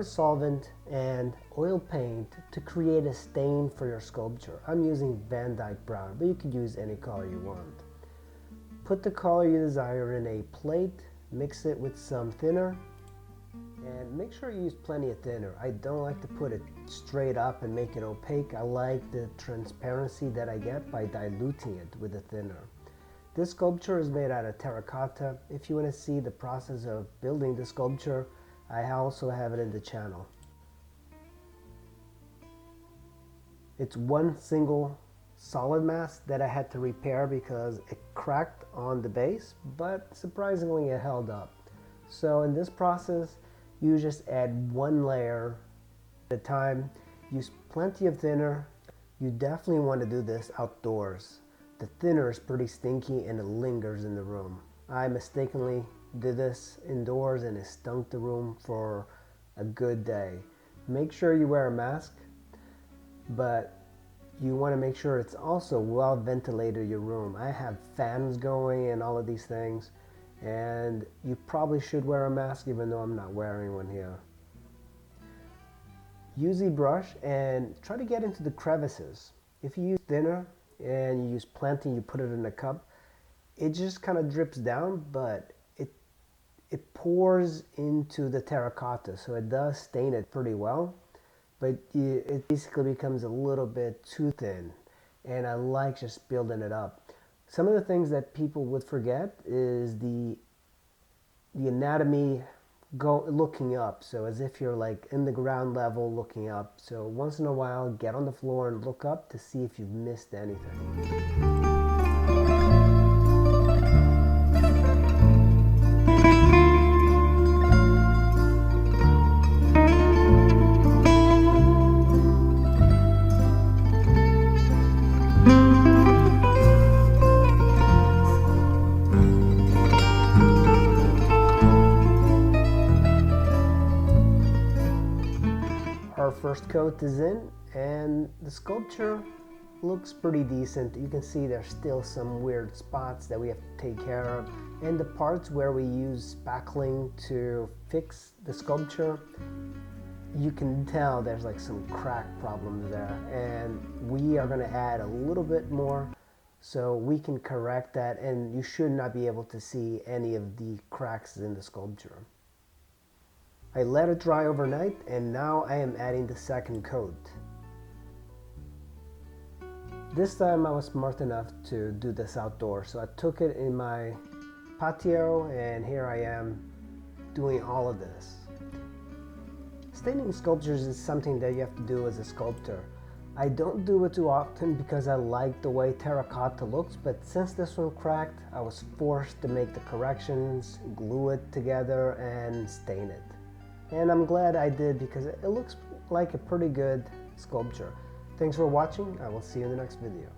a solvent and oil paint to create a stain for your sculpture. I'm using Van Dyke Brown, but you could use any color you want. Put the color you desire in a plate, mix it with some thinner, and make sure you use plenty of thinner. I don't like to put it straight up and make it opaque. I like the transparency that I get by diluting it with the thinner. This sculpture is made out of terracotta. If you want to see the process of building the sculpture, I also have it in the channel. It's one single solid mass that I had to repair because it cracked on the base, but surprisingly it held up. So in this process, you just add one layer at a time. Use plenty of thinner. You definitely want to do this outdoors. The thinner is pretty stinky and it lingers in the room. I mistakenly did this indoors and it stunk the room for a good day. Make sure you wear a mask, but you want to make sure it's also well ventilated, your room. I have fans going and all of these things, and you probably should wear a mask even though I'm not wearing one here. Use a brush and try to get into the crevices. If you use thinner and you use plenty, you put it in a cup, it just kind of drips down, but it pours into the terracotta, so it does stain it pretty well, but it basically becomes a little bit too thin, and I like just building it up. Some of the things that people would forget is the anatomy looking up, so as if you're like in the ground level looking up. So once in a while, get on the floor and look up to see if you've missed anything. Our first coat is in and the sculpture looks pretty decent. You can see there's still some weird spots that we have to take care of, and the parts where we use spackling to fix the sculpture, you can tell there's like some crack problems there, and we are going to add a little bit more so we can correct that, and you should not be able to see any of the cracks in the sculpture. I let it dry overnight, and now I am adding the second coat. This time I was smart enough to do this outdoors, so I took it in my patio, and here I am doing all of this. Staining sculptures is something that you have to do as a sculptor. I don't do it too often because I like the way terracotta looks, but since this one cracked, I was forced to make the corrections, glue it together, and stain it. And I'm glad I did because it looks like a pretty good sculpture. Thanks for watching. I will see you in the next video.